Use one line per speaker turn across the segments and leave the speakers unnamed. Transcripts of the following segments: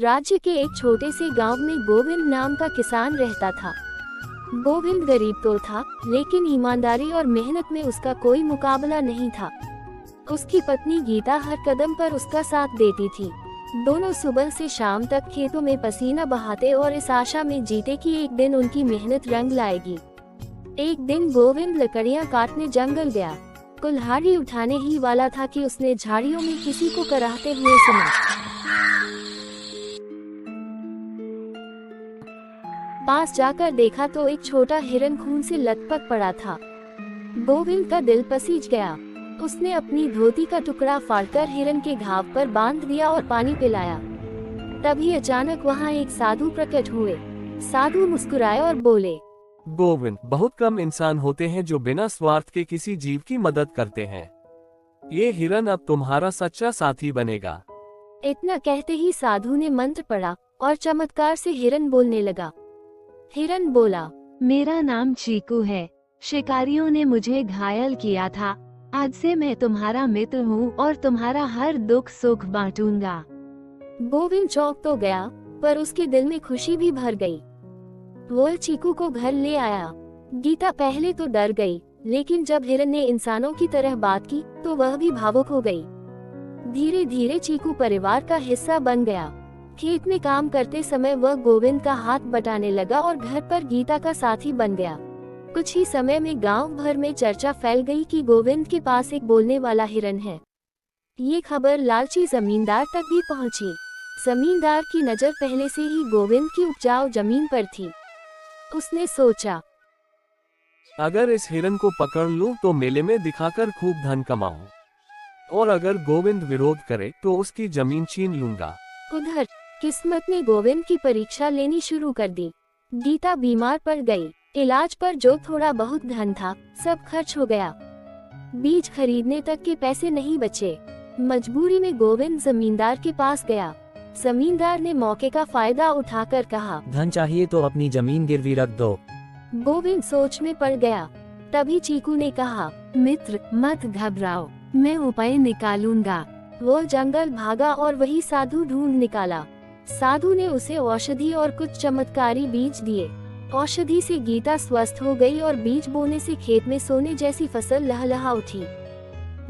राज्य के एक छोटे से गांव में गोविंद नाम का किसान रहता था। गोविंद गरीब तो था, लेकिन ईमानदारी और मेहनत में उसका कोई मुकाबला नहीं था। उसकी पत्नी गीता हर कदम पर उसका साथ देती थी। दोनों सुबह से शाम तक खेतों में पसीना बहाते और इस आशा में जीते कि एक दिन उनकी मेहनत रंग लाएगी। एक दिन गोविंद लकड़ियां काटने जंगल गया। कुल्हाड़ी उठाने ही वाला था कि उसने झाड़ियों में किसी को कराहते हुए सुना। पास जाकर देखा तो एक छोटा हिरन खून से लथपथ पड़ा था। गोविंद का दिल पसीज गया। उसने अपनी धोती का टुकड़ा फाड़कर हिरन के घाव पर बांध दिया और पानी पिलाया। तभी अचानक वहाँ एक साधु प्रकट हुए। साधु मुस्कुराए और बोले,
गोविंद, बहुत कम इंसान होते हैं जो बिना स्वार्थ के किसी जीव की मदद करते हैं। ये हिरन अब तुम्हारा सच्चा साथी बनेगा।
इतना कहते ही साधु ने मंत्र पढ़ा और चमत्कार से हिरन बोलने लगा। हिरन बोला,
मेरा नाम चीकू है। शिकारियों ने मुझे घायल किया था। आज से मैं तुम्हारा मित्र हूँ और तुम्हारा हर दुख सुख बांटूंगा।
गोविंद चौंक तो गया, पर उसके दिल में खुशी भी भर गई। वो चीकू को घर ले आया। गीता पहले तो डर गई, लेकिन जब हिरन ने इंसानों की तरह बात की तो वह भी भावुक हो गई। धीरे धीरे चीकू परिवार का हिस्सा बन गया। खेत में काम करते समय वह गोविंद का हाथ बटाने लगा और घर पर गीता का साथी बन गया। कुछ ही समय में गांव भर में चर्चा फैल गई कि गोविंद के पास एक बोलने वाला हिरन है। ये खबर लालची जमींदार तक भी पहुंची। जमींदार की नजर पहले से ही गोविंद की उपजाऊ जमीन पर थी। उसने सोचा,
अगर इस हिरन को पकड़ लूं तो मेले में दिखाकर खूब धन कमाऊं, और अगर गोविंद विरोध करे तो उसकी जमीन छीन लूंगा।
उधर किस्मत ने गोविंद की परीक्षा लेनी शुरू कर दी। गीता बीमार पड़ गई। इलाज पर जो थोड़ा बहुत धन था सब खर्च हो गया। बीज खरीदने तक के पैसे नहीं बचे। मजबूरी में गोविंद जमींदार के पास गया। जमींदार ने मौके का फायदा उठाकर कहा,
धन चाहिए तो अपनी जमीन गिरवी रख दो।
गोविंद सोच में पड़ गया। तभी चीकू ने कहा,
मित्र मत घबराओ, मैं उपाय निकालूंगा।
वो जंगल भागा और वही साधु ढूंढ निकाला। साधु ने उसे औषधि और कुछ चमत्कारी बीज दिए। औषधि से गीता स्वस्थ हो गई और बीज बोने से खेत में सोने जैसी फसल लहलहा उठी।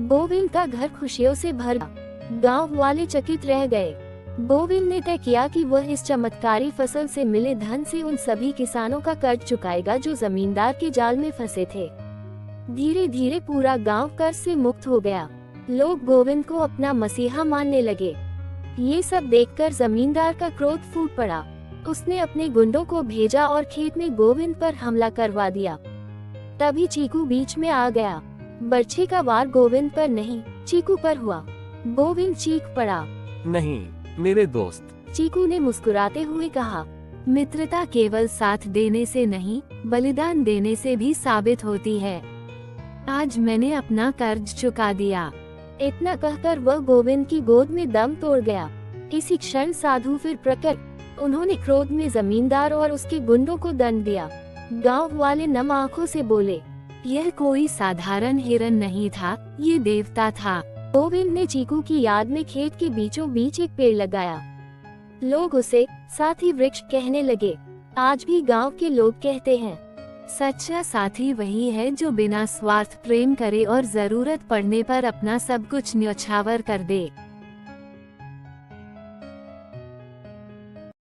गोविंद का घर खुशियों से भर गया। गांव वाले चकित रह गए। गोविंद ने तय किया कि वह इस चमत्कारी फसल से मिले धन से उन सभी किसानों का कर्ज चुकाएगा जो जमींदार के जाल में फंसे थे। धीरे धीरे पूरा गांव कर्ज से मुक्त हो गया। लोग गोविंद को अपना मसीहा मानने लगे। ये सब देखकर जमींदार का क्रोध फूट पड़ा। उसने अपने गुंडों को भेजा और खेत में गोविंद पर हमला करवा दिया। तभी चीकू बीच में आ गया। बर्छी का वार गोविंद पर नहीं, चीकू पर हुआ। गोविंद चीख पड़ा,
नहीं मेरे दोस्त।
चीकू ने मुस्कुराते हुए कहा,
मित्रता केवल साथ देने से नहीं, बलिदान देने से भी साबित होती है। आज मैंने अपना कर्ज चुका दिया।
इतना कहकर वह गोविंद की गोद में दम तोड़ गया। इसी क्षण साधु फिर प्रकट। उन्होंने क्रोध में जमींदार और उसके गुंडों को दंड दिया। गांव वाले नम आंखों से बोले,
यह कोई साधारण हिरन नहीं था, ये देवता था।
गोविंद ने चीकू की याद में खेत के बीचों बीच एक पेड़ लगाया। लोग उसे साथी वृक्ष कहने लगे। आज भी गांव के लोग कहते हैं,
सच्चा साथी वही है जो बिना स्वार्थ प्रेम करे और जरूरत पड़ने पर अपना सब कुछ न्यौछावर कर दे।